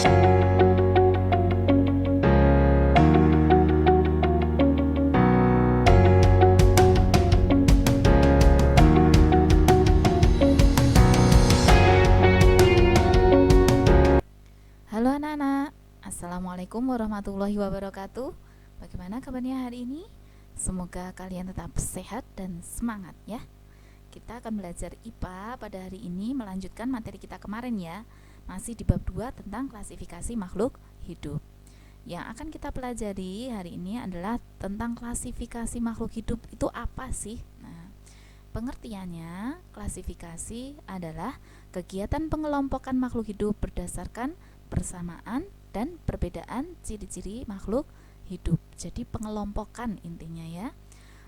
Halo anak-anak, Assalamualaikum warahmatullahi wabarakatuh. Bagaimana kabarnya hari ini? Semoga kalian tetap sehat dan semangat ya. Kita akan belajar IPA pada hari ini, melanjutkan materi kita kemarin ya. Masih di bab 2 tentang klasifikasi makhluk hidup. Yang akan kita pelajari hari ini adalah tentang klasifikasi makhluk hidup itu apa sih? Nah, pengertiannya, klasifikasi adalah kegiatan pengelompokan makhluk hidup berdasarkan persamaan dan perbedaan ciri-ciri makhluk hidup. Jadi pengelompokan intinya ya.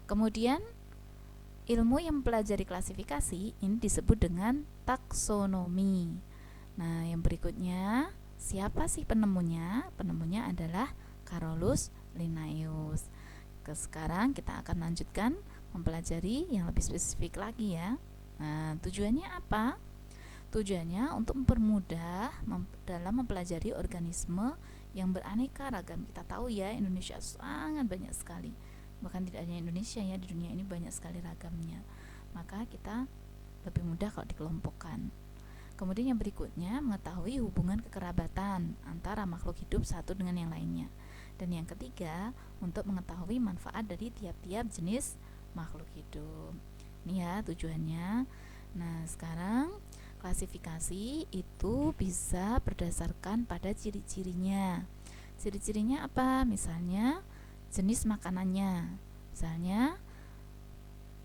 Kemudian ilmu yang mempelajari klasifikasi ini disebut dengan taksonomi. Nah, yang berikutnya, siapa sih penemunya? Penemunya adalah Carolus Linnaeus. Sekarang kita akan lanjutkan mempelajari yang lebih spesifik lagi ya. Nah, tujuannya apa? Tujuannya untuk mempermudah dalam mempelajari organisme yang beraneka ragam. Kita tahu ya, Indonesia sangat banyak sekali. Bahkan tidak hanya Indonesia ya, di dunia ini banyak sekali ragamnya. Maka kita lebih mudah kalau dikelompokkan. Kemudian yang berikutnya, mengetahui hubungan kekerabatan antara makhluk hidup satu dengan yang lainnya. Dan yang ketiga, untuk mengetahui manfaat dari tiap-tiap jenis makhluk hidup. Ini ya tujuannya. Nah, sekarang klasifikasi itu bisa berdasarkan pada ciri-cirinya. Ciri-cirinya apa? Misalnya jenis makanannya. Misalnya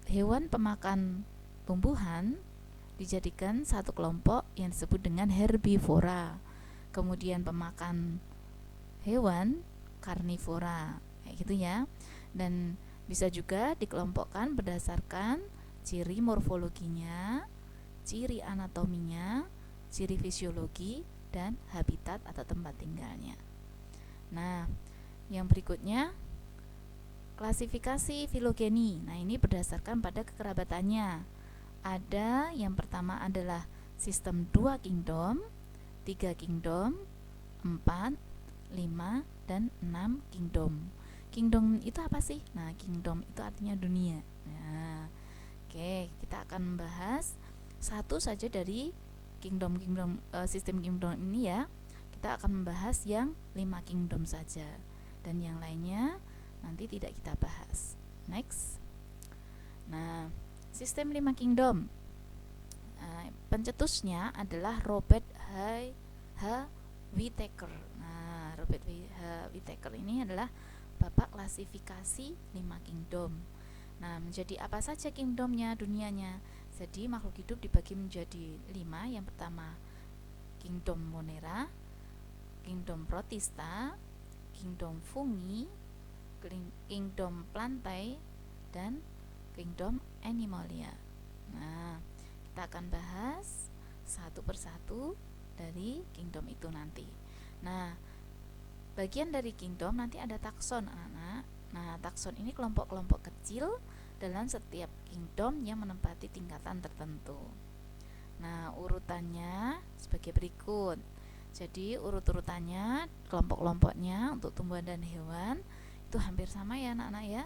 hewan pemakan tumbuhan dijadikan satu kelompok yang disebut dengan herbivora. Kemudian pemakan hewan karnivora, kayak gitu ya. Dan bisa juga dikelompokkan berdasarkan ciri morfologinya, ciri anatominya, ciri fisiologi, dan habitat atau tempat tinggalnya. Nah, yang berikutnya klasifikasi filogeni. Nah, ini berdasarkan pada kekerabatannya. Ada yang pertama adalah sistem 2 kingdom, 3 kingdom, 4, 5, dan 6 kingdom. Kingdom itu apa sih? Nah, kingdom itu artinya dunia. Nah, oke, kita akan membahas satu saja dari sistem kingdom ini ya. Kita akan membahas yang 5 kingdom saja, dan yang lainnya nanti tidak kita bahas. Next. Nah, sistem 5 kingdom, pencetusnya adalah Robert H. Whittaker. Nah, Robert H. Whittaker ini adalah bapak klasifikasi 5 kingdom. Nah, menjadi apa saja kingdomnya, dunianya? Jadi makhluk hidup dibagi menjadi 5. Yang pertama kingdom Monera, kingdom Protista, kingdom Fungi, kingdom Plantae, dan kingdom Animalia. Nah, kita akan bahas satu persatu dari kingdom itu nanti. Nah, bagian dari kingdom nanti ada takson anak-anak. Nah, takson ini kelompok-kelompok kecil dalam setiap kingdom yang menempati tingkatan tertentu. Nah, urutannya sebagai berikut. Jadi urut-urutannya, kelompok-kelompoknya untuk tumbuhan dan hewan itu hampir sama ya anak-anak ya.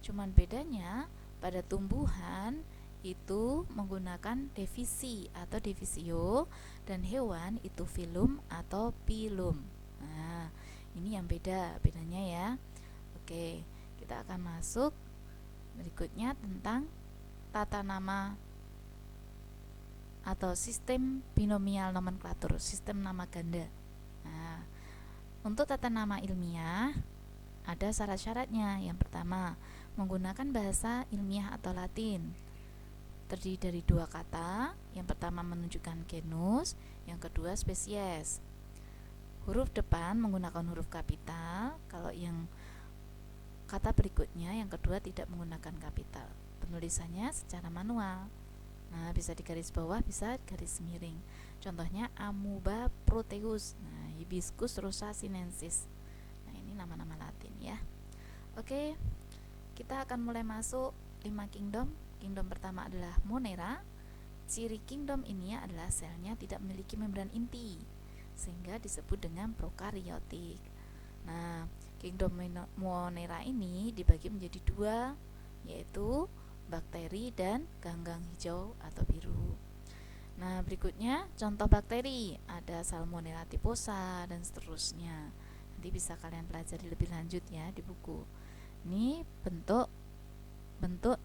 Cuman bedanya pada tumbuhan itu menggunakan divisi atau divisio, dan hewan itu filum atau pilum. Nah, ini yang bedanya ya. Oke, kita akan masuk berikutnya tentang tata nama atau sistem binomial nomenklatur, sistem nama ganda. Nah, untuk tata nama ilmiah ada syarat-syaratnya. Yang pertama, menggunakan bahasa ilmiah atau Latin. Terdiri dari 2 kata. Yang pertama menunjukkan genus, yang kedua spesies. Huruf depan menggunakan huruf kapital. Kalau yang kata berikutnya, yang kedua tidak menggunakan kapital. Penulisannya secara manual. Nah, bisa di garis bawah, bisa garis miring. Contohnya Amoeba proteus, nah, Hibiscus rosa sinensis. Nah, ini nama-nama Latin ya. Oke, kita akan mulai masuk 5 kingdom. Kingdom pertama adalah Monera. Ciri kingdom ini adalah selnya tidak memiliki membran inti. sehingga disebut dengan prokariotik. Nah, kingdom Monera ini dibagi menjadi dua, yaitu bakteri dan ganggang hijau atau biru. Nah, berikutnya contoh bakteri, ada Salmonella typhosa dan seterusnya. Nanti bisa kalian pelajari lebih lanjut ya di buku. Ini bentuk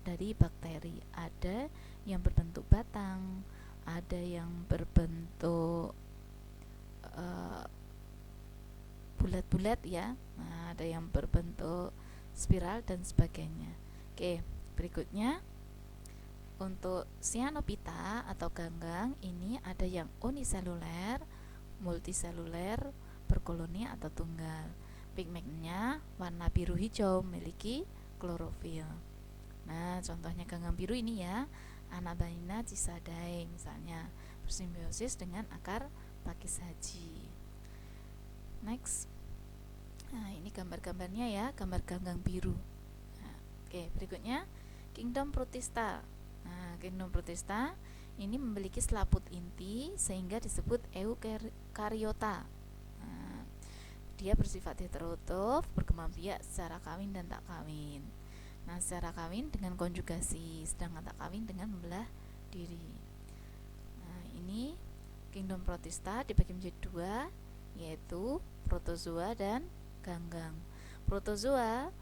dari bakteri, ada yang berbentuk batang, ada yang berbentuk bulat-bulat ya. Nah, ada yang berbentuk spiral dan sebagainya. Oke, berikutnya untuk Cyanophyta atau ganggang ini ada yang uniseluler, multiseluler, berkoloni atau tunggal. Pigmennya warna biru hijau, memiliki klorofil. Nah, contohnya ganggang biru ini ya, Anabaina cisadae misalnya, bersimbiosis dengan akar pakis haji. Next. Nah, ini gambar-gambarnya ya, gambar ganggang biru. Nah, oke, berikutnya kingdom Protista. Nah, kingdom Protista ini memiliki selaput inti sehingga disebut eukariota. Nah, dia bersifat heterotrof, berkembang biak secara kawin dan tak kawin. Nah, secara kawin dengan konjugasi, sedangkan tak kawin dengan membelah diri. Nah, ini kingdom Protista dibagi menjadi dua, yaitu protozoa dan ganggang. Protozoa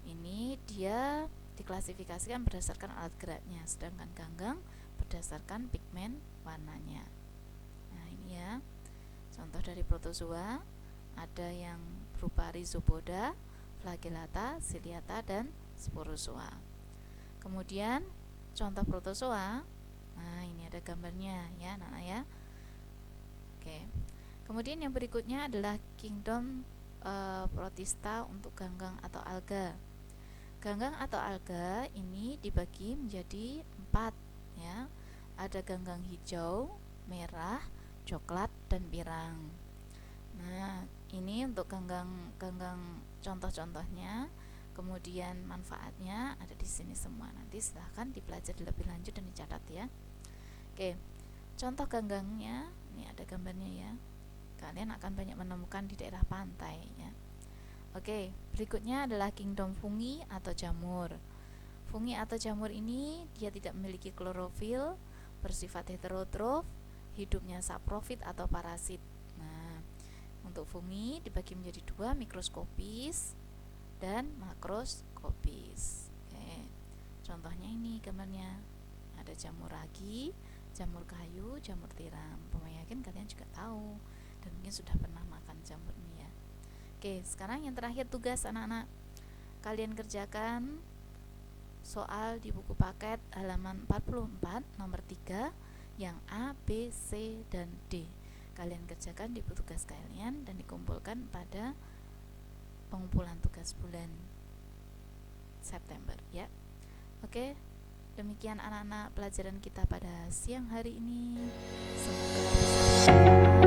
ini dia diklasifikasikan berdasarkan alat geraknya, sedangkan ganggang berdasarkan pigmen warnanya. Nah, ini ya contoh dari protozoa, ada yang berupa rhizopoda, flagellata, ciliata, dan sporozoa. Kemudian contoh protozoa, nah ini ada gambarnya ya anak-anak ya. Oke. Kemudian yang berikutnya adalah kingdom Protista untuk ganggang atau alga. Ganggang atau alga ini dibagi menjadi 4 ya. Ada ganggang hijau, merah, coklat, dan pirang. Nah, ini untuk ganggang contoh-contohnya. Kemudian manfaatnya ada di sini semua. Nanti silahkan dipelajari lebih lanjut dan dicatat ya. Oke. Contoh ganggangnya, ini ada gambarnya ya. Kalian akan banyak menemukan di daerah pantai ya. Oke, berikutnya adalah kingdom fungi atau jamur. Fungi atau jamur ini dia tidak memiliki klorofil, bersifat heterotrof, hidupnya saprofit atau parasit. Nah, untuk fungi dibagi menjadi dua, mikroskopis dan makroskopis. Oke, contohnya ini gambarnya. Ada jamur ragi, jamur kayu, jamur tiram. Yakin kalian juga tahu dan mungkin sudah pernah makan jamur ini ya. Oke, sekarang yang terakhir tugas anak-anak. Kalian kerjakan soal di buku paket halaman 44 nomor 3 yang A, B, C, dan D. Kalian kerjakan di buku tugas kalian dan dikumpulkan pada pengumpulan tugas bulan September ya. Oke, demikian anak-anak pelajaran kita pada siang hari ini. Semoga bisa